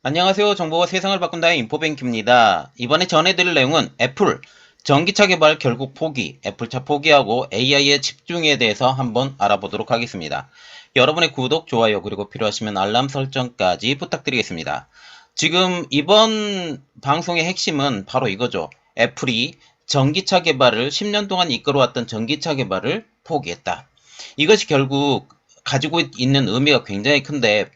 안녕하세요. 정보가 세상을 바꾼다의 인포뱅크입니다. 이번에 전해드릴 내용은 애플 전기차 개발 결국 포기, 애플차 포기하고 AI에 집중에 대해서 한번 알아보도록 하겠습니다. 여러분의 구독, 좋아요, 그리고 필요하시면 알람 설정까지 부탁드리겠습니다. 지금 이번 방송의 핵심은 바로 이거죠. 애플이 전기차 개발을 10년 동안 이끌어왔던 전기차 개발을 포기했다. 이것이 결국 가지고 있는 의미가 굉장히 큰데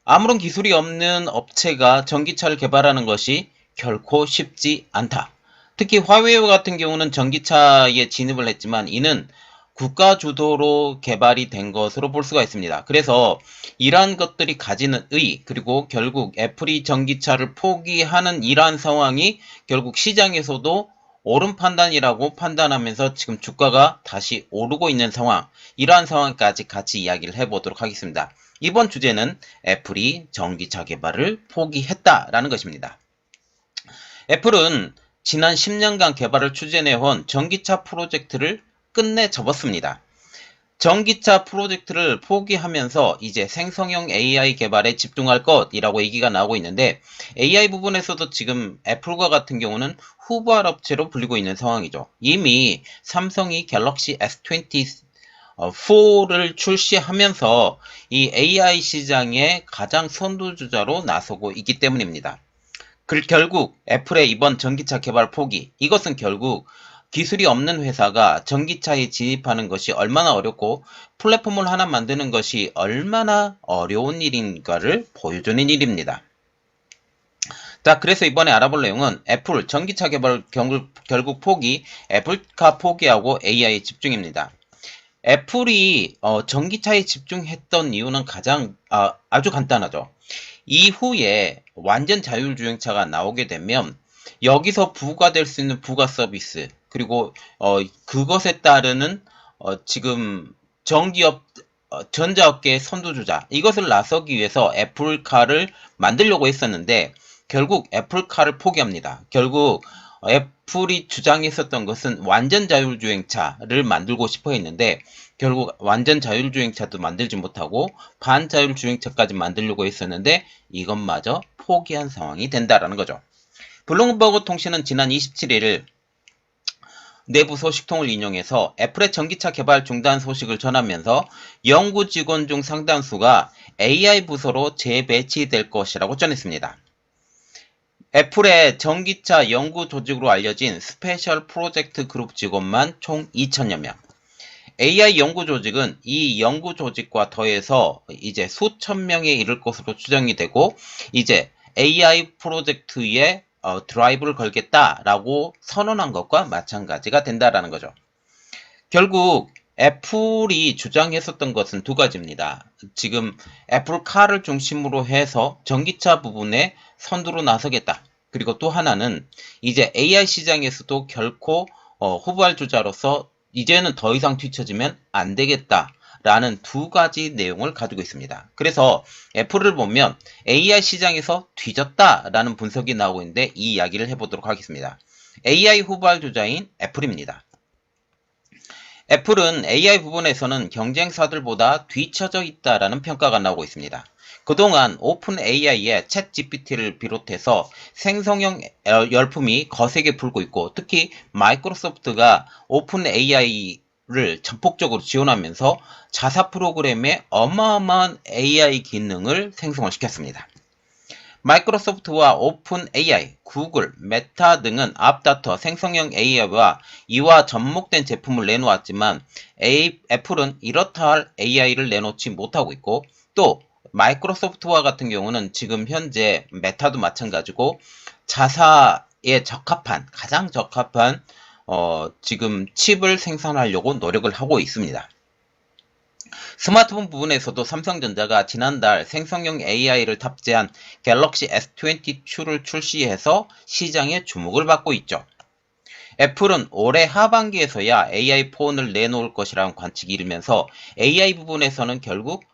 아무런 기술이 없는 업체가 전기차를 개발하는 것이 결코 쉽지 않다. 특히 화웨이 같은 경우는 전기차에 진입을 했지만 이는 국가 주도로 개발이 된 것으로 볼 수가 있습니다. 그래서 이러한 것들이 가지는 그리고 결국 애플이 전기차를 포기하는 이러한 상황이 결국 시장에서도 옳은 판단이라고 판단하면서 지금 주가가 다시 오르고 있는 상황, 이러한 상황까지 같이 이야기를 해보도록 하겠습니다. 이번 주제는 애플이 전기차 개발을 포기했다라는 것입니다. 애플은 지난 10년간 개발을 추진해온 전기차 프로젝트를 끝내 접었습니다. 전기차 프로젝트를 포기하면서 이제 생성형 AI 개발에 집중할 것이라고 얘기가 나오고 있는데 AI 부분에서도 지금 애플과 같은 경우는 후발 업체로 불리고 있는 상황이죠. 이미 삼성이 갤럭시 S20 4를 출시하면서 이 AI 시장의 가장 선두주자로 나서고 있기 때문입니다. 결국 애플의 이번 전기차 개발 포기, 이것은 결국 기술이 없는 회사가 전기차에 진입하는 것이 얼마나 어렵고 플랫폼을 하나 만드는 것이 얼마나 어려운 일인가를 보여주는 일입니다. 자, 그래서 이번에 알아볼 내용은 애플 전기차 개발 결국 포기, 애플카 포기하고 AI에 집중입니다. 애플이 전기차에 집중했던 이유는 아주 간단하죠. 이후에 완전 자율주행차가 나오게 되면 여기서 부과될 수 있는 부가 서비스, 그리고 그것에 따르는 지금 전자업계의 선두주자, 이것을 나서기 위해서 애플카를 만들려고 했었는데 결국 애플카를 포기합니다. 결국 애플이 주장했었던 것은 완전 자율주행차를 만들고 싶어 했는데 결국 완전 자율주행차도 만들지 못하고 반자율주행차까지 만들려고 했었는데 이것마저 포기한 상황이 된다라는 거죠. 블룸버그 통신은 지난 27일 내부 소식통을 인용해서 애플의 전기차 개발 중단 소식을 전하면서 연구 직원 중 상당수가 AI 부서로 재배치될 것이라고 전했습니다. 애플의 전기차 연구 조직으로 알려진 스페셜 프로젝트 그룹 직원만 총 2천여 명. AI 연구 조직은 이 연구 조직과 더해서 이제 수천 명에 이를 것으로 추정이 되고 이제 AI 프로젝트에 드라이브를 걸겠다라고 선언한 것과 마찬가지가 된다라는 거죠. 결국 애플이 주장했었던 것은 두 가지입니다. 지금 애플카를 중심으로 해서 전기차 부분에 선두로 나서겠다. 그리고 또 하나는 이제 AI 시장에서도 결코 후발주자로서 이제는 더 이상 뒤처지면 안 되겠다. 라는 두 가지 내용을 가지고 있습니다. 그래서 애플을 보면 AI 시장에서 뒤졌다라는 분석이 나오고 있는데 이 이야기를 해보도록 하겠습니다. AI 후발주자인 애플입니다. 애플은 AI 부분에서는 경쟁사들보다 뒤처져 있다라는 평가가 나오고 있습니다. 그동안 오픈 AI의 챗 GPT를 비롯해서 생성형 열풍이 거세게 불고 있고 특히 마이크로소프트가 오픈 AI를 전폭적으로 지원하면서 자사 프로그램에 어마어마한 AI 기능을 생성을 시켰습니다. 마이크로소프트와 오픈 AI, 구글, 메타 등은 앞다퉈 생성형 AI와 이와 접목된 제품을 내놓았지만 애플은 이렇다 할 AI를 내놓지 못하고 있고 또 마이크로소프트와 같은 경우는 지금 현재 메타도 마찬가지고 자사에 적합한 가장 적합한 지금 칩을 생산하려고 노력을 하고 있습니다. 스마트폰 부분에서도 삼성전자가 지난달 생성형 AI를 탑재한 갤럭시 S22를 출시해서 시장의 주목을 받고 있죠. 애플은 올해 하반기에서야 AI 폰을 내놓을 것이라는 관측이 이르면서 AI 부분에서는 결국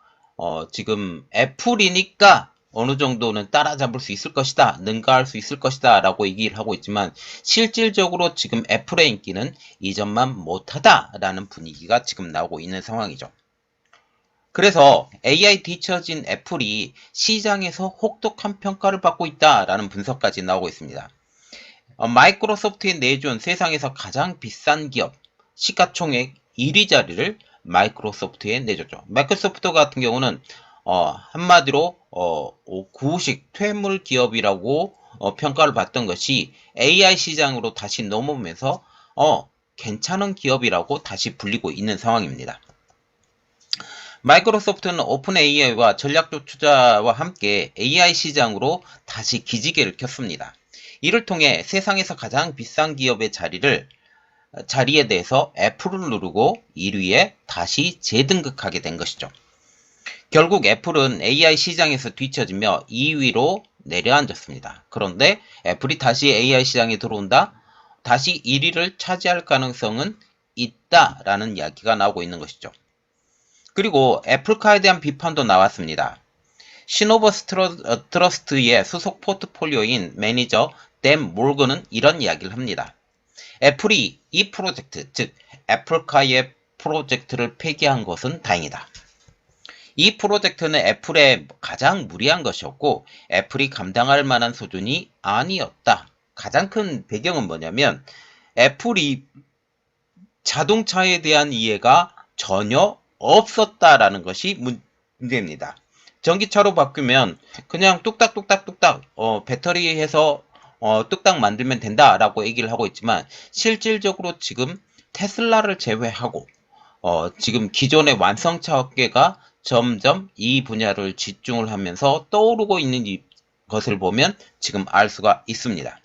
지금 애플이니까 어느 정도는 따라잡을 수 있을 것이다, 능가할 수 있을 것이다 라고 얘기를 하고 있지만 실질적으로 지금 애플의 인기는 이전만 못하다라는 분위기가 지금 나오고 있는 상황이죠. 그래서 AI 뒤처진 애플이 시장에서 혹독한 평가를 받고 있다라는 분석까지 나오고 있습니다. 마이크로소프트에 내준 세상에서 가장 비싼 기업 시가총액 1위 자리를 마이크로소프트에 내줬죠. 마이크로소프트 같은 경우는 한마디로 구식 퇴물 기업이라고 평가를 받던 것이 AI 시장으로 다시 넘어오면서 괜찮은 기업이라고 다시 불리고 있는 상황입니다. 마이크로소프트는 오픈 AI와 전략적 투자와 함께 AI 시장으로 다시 기지개를 켰습니다. 이를 통해 세상에서 가장 비싼 기업의 자리에 대해서 애플을 누르고 1위에 다시 재등극하게 된 것이죠. 결국 애플은 AI 시장에서 뒤처지며 2위로 내려앉았습니다. 그런데 애플이 다시 AI 시장에 들어온다? 다시 1위를 차지할 가능성은 있다라는 이야기가 나오고 있는 것이죠. 그리고 애플카에 대한 비판도 나왔습니다. 시노버스 트러스트의 수석 포트폴리오인 매니저 댄 몰건은 이런 이야기를 합니다. 애플이 이 프로젝트, 즉 애플카의 프로젝트를 폐기한 것은 다행이다. 이 프로젝트는 애플에 가장 무리한 것이었고 애플이 감당할 만한 수준이 아니었다. 가장 큰 배경은 뭐냐면 애플이 자동차에 대한 이해가 전혀 없었다라는 것이 문제입니다. 전기차로 바꾸면 그냥 뚝딱뚝딱뚝딱 배터리해서 뚝딱 만들면 된다라고 얘기를 하고 있지만 실질적으로 지금 테슬라를 제외하고 지금 기존의 완성차 업계가 점점 이 분야를 집중을 하면서 떠오르고 있는 것을 보면 지금 알 수가 있습니다.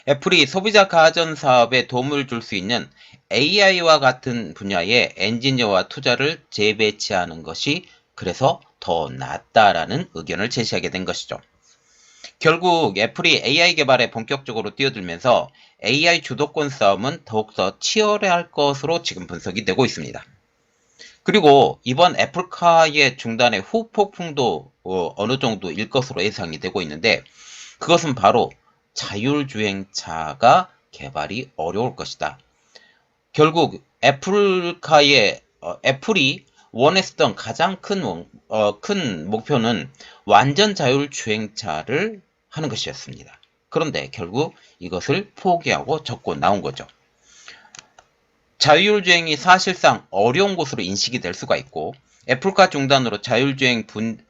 애플이 소비자 가전 사업에 도움을 줄 수 있는 AI와 같은 분야의 엔지니어와 투자를 재배치하는 것이 그래서 더 낫다라는 의견을 제시하게 된 것이죠. 결국 애플이 AI 개발에 본격적으로 뛰어들면서 AI 주도권 싸움은 더욱더 치열해할 것으로 지금 분석이 되고 있습니다. 그리고 이번 애플카의 중단의 후폭풍도 어느 정도일 것으로 예상이 되고 있는데 그것은 바로 자율주행차가 개발이 어려울 것이다. 결국 애플이 원했던 가장 큰 목표는 완전 자율주행차를 하는 것이었습니다. 그런데 결국 이것을 포기하고 접고 나온 거죠. 자율주행이 사실상 어려운 것으로 인식이 될 수가 있고 애플카 중단으로 자율주행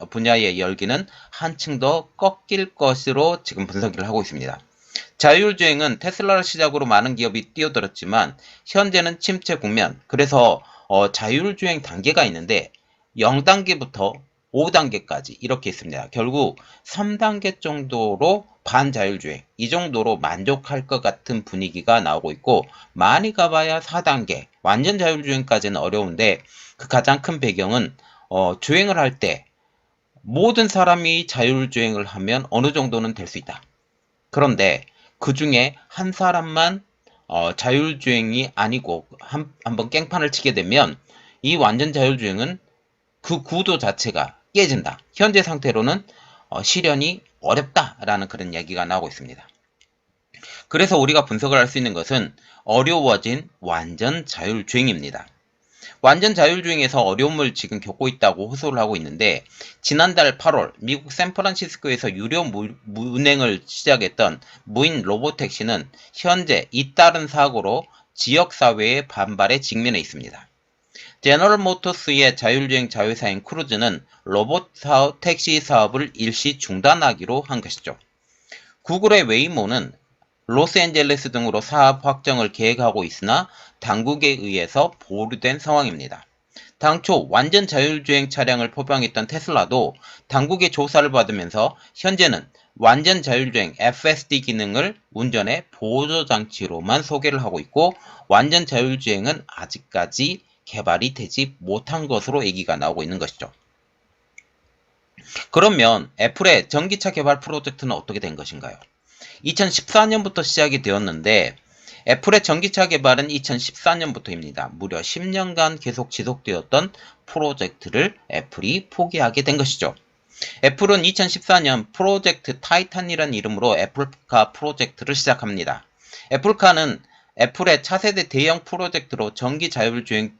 분야의 열기는 한층 더 꺾일 것으로 지금 분석을 하고 있습니다. 자율주행은 테슬라를 시작으로 많은 기업이 뛰어들었지만 현재는 침체 국면, 그래서 자율주행 단계가 있는데 0단계부터 5단계까지 이렇게 있습니다. 결국 3단계 정도로 반자율주행, 이 정도로 만족할 것 같은 분위기가 나오고 있고 많이 가봐야 4단계, 완전 자율주행까지는 어려운데 그 가장 큰 배경은 주행을 할 때 모든 사람이 자율주행을 하면 어느 정도는 될 수 있다. 그런데 그 중에 한 사람만 자율주행이 아니고 한번 깽판을 치게 되면 이 완전 자율주행은 그 구도 자체가 깨진다. 현재 상태로는 실현이 어렵다라는 그런 얘기가 나오고 있습니다. 그래서 우리가 분석을 할 수 있는 것은 어려워진 완전 자율주행입니다. 완전 자율주행에서 어려움을 지금 겪고 있다고 호소를 하고 있는데 지난달 8월 미국 샌프란시스코에서 유료 운행을 시작했던 무인 로보택시는 현재 잇따른 사고로 지역사회의 반발에 직면해 있습니다. 제너럴 모터스의 자율주행 자회사인 크루즈는 로봇 택시 사업을 일시 중단하기로 한 것이죠. 구글의 웨이모는 로스앤젤레스 등으로 사업 확정을 계획하고 있으나 당국에 의해서 보류된 상황입니다. 당초 완전 자율주행 차량을 포병했던 테슬라도 당국의 조사를 받으면서 현재는 완전 자율주행 FSD 기능을 운전의 보조장치로만 소개를 하고 있고 완전 자율주행은 아직까지 개발이 되지 못한 것으로 얘기가 나오고 있는 것이죠. 그러면 애플의 전기차 개발 프로젝트는 어떻게 된 것인가요? 2014년부터 시작이 되었는데 애플의 전기차 개발은 2014년부터입니다. 무려 10년간 계속 지속되었던 프로젝트를 애플이 포기하게 된 것이죠. 애플은 2014년 프로젝트 타이탄이라는 이름으로 애플카 프로젝트를 시작합니다. 애플카는 애플의 차세대 대형 프로젝트로 자율주행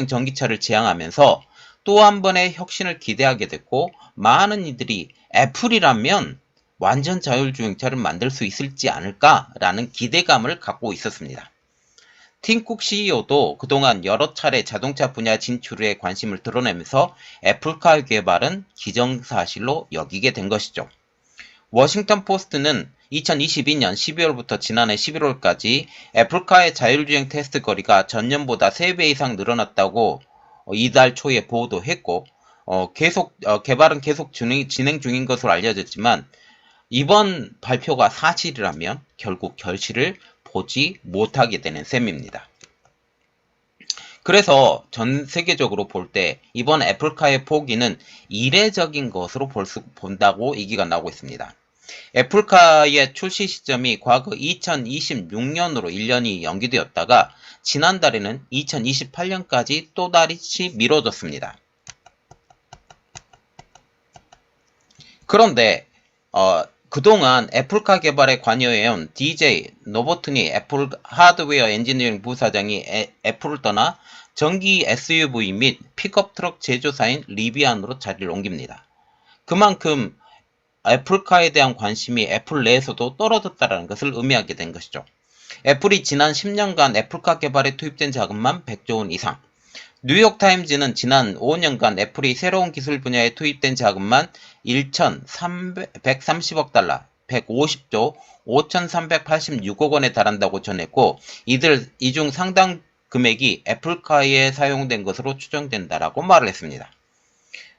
전기차를 지향하면서 또 한 번의 혁신을 기대하게 됐고, 많은 이들이 애플이라면 완전 자율주행차를 만들 수 있을지 않을까라는 기대감을 갖고 있었습니다. 팀쿡 CEO도 그동안 여러 차례 자동차 분야 진출에 관심을 드러내면서 애플카 개발은 기정사실로 여기게 된 것이죠. 워싱턴 포스트는 2022년 12월부터 지난해 11월까지 애플카의 자율주행 테스트 거리가 전년보다 3배 이상 늘어났다고 이달 초에 보도했고, 개발은 계속 진행 중인 것으로 알려졌지만, 이번 발표가 사실이라면 결국 결실을 보지 못하게 되는 셈입니다. 그래서 전 세계적으로 볼 때 이번 애플카의 포기는 이례적인 것으로 본다고 얘기가 나오고 있습니다. 애플카의 출시 시점이 과거 2026년으로 1년이 연기되었다가 지난달에는 2028년까지 또다시 미뤄졌습니다. 그런데 그동안 애플카 개발에 관여해온 DJ 노보튼이 애플 하드웨어 엔지니어링 부사장이 애플을 떠나 전기 SUV 및 픽업 트럭 제조사인 리비안으로 자리를 옮깁니다. 그만큼 애플카에 대한 관심이 애플 내에서도 떨어졌다는 것을 의미하게 된 것이죠. 애플이 지난 10년간 애플카 개발에 투입된 자금만 100조 원 이상, 뉴욕타임즈는 지난 5년간 애플이 새로운 기술 분야에 투입된 자금만 1,130억 달러, 150조 5,386억 원에 달한다고 전했고, 이 중 상당 금액이 애플카에 사용된 것으로 추정된다라고 말을 했습니다.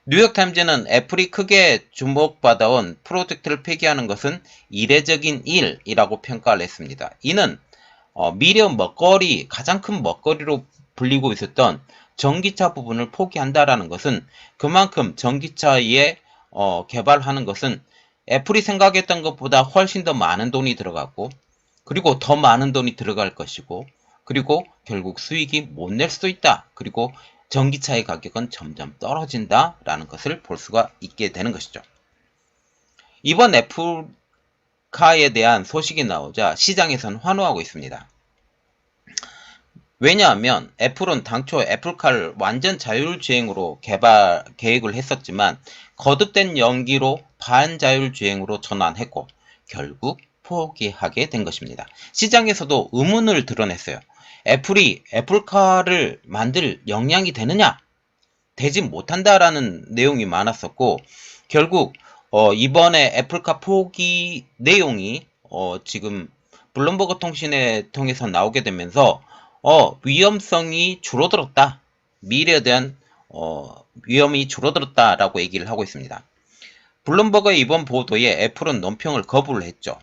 뉴욕타임즈는 애플이 크게 주목받아온 프로젝트를 폐기하는 것은 이례적인 일이라고 평가를 했습니다. 이는 미래 가장 큰 먹거리로 불리고 있었던 전기차 부분을 포기한다라는 것은 그만큼 전기차에 개발하는 것은 애플이 생각했던 것보다 훨씬 더 많은 돈이 들어가고, 그리고 더 많은 돈이 들어갈 것이고, 그리고 결국 수익이 못 낼 수도 있다. 그리고 전기차의 가격은 점점 떨어진다라는 것을 볼 수가 있게 되는 것이죠. 이번 애플카에 대한 소식이 나오자 시장에선 환호하고 있습니다. 왜냐하면 애플은 당초 애플카를 완전 자율주행으로 개발 계획을 했었지만 거듭된 연기로 반자율주행으로 전환했고 결국 포기하게 된 것입니다. 시장에서도 의문을 드러냈어요. 애플이 애플카를 만들 역량이 되느냐? 되지 못한다라는 내용이 많았었고, 결국 이번에 애플카 포기 내용이 지금 블룸버그 통신에 통해서 나오게 되면서 위험성이 줄어들었다. 미래에 대한 위험이 줄어들었다라고 얘기를 하고 있습니다. 블룸버그의 이번 보도에 애플은 논평을 거부를 했죠.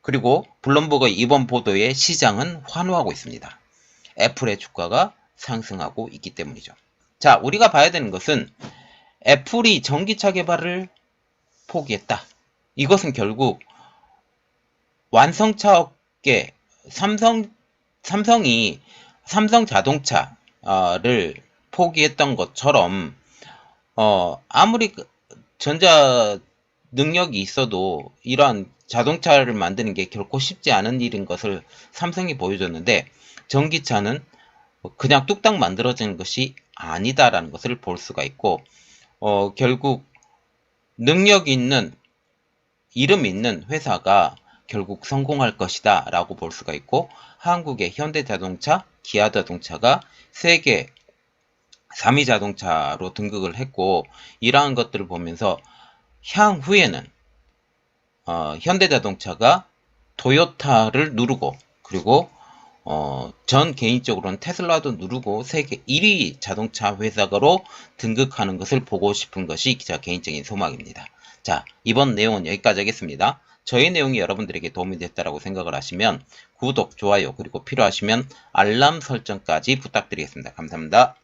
그리고 블룸버그의 이번 보도에 시장은 환호하고 있습니다. 애플의 주가가 상승하고 있기 때문이죠. 자, 우리가 봐야 되는 것은 애플이 전기차 개발을 포기했다. 이것은 결국 완성차 업계 삼성이 삼성 자동차를 포기했던 것처럼 아무리 전자 능력이 있어도 이러한 자동차를 만드는 게 결코 쉽지 않은 일인 것을 삼성이 보여줬는데, 전기차는 그냥 뚝딱 만들어지는 것이 아니다라는 것을 볼 수가 있고, 결국 능력 있는 이름 있는 회사가 결국 성공할 것이다 라고 볼 수가 있고, 한국의 현대자동차, 기아자동차가 세계 3위 자동차로 등극을 했고, 이러한 것들을 보면서 향후에는 현대자동차가 토요타를 누르고, 그리고 전 개인적으로는 테슬라도 누르고 세계 1위 자동차 회사로 등극하는 것을 보고 싶은 것이 제 개인적인 소망입니다. 자, 이번 내용은 여기까지 하겠습니다. 저희 내용이 여러분들에게 도움이 됐다고 생각을 하시면 구독, 좋아요, 그리고 필요하시면 알람 설정까지 부탁드리겠습니다. 감사합니다.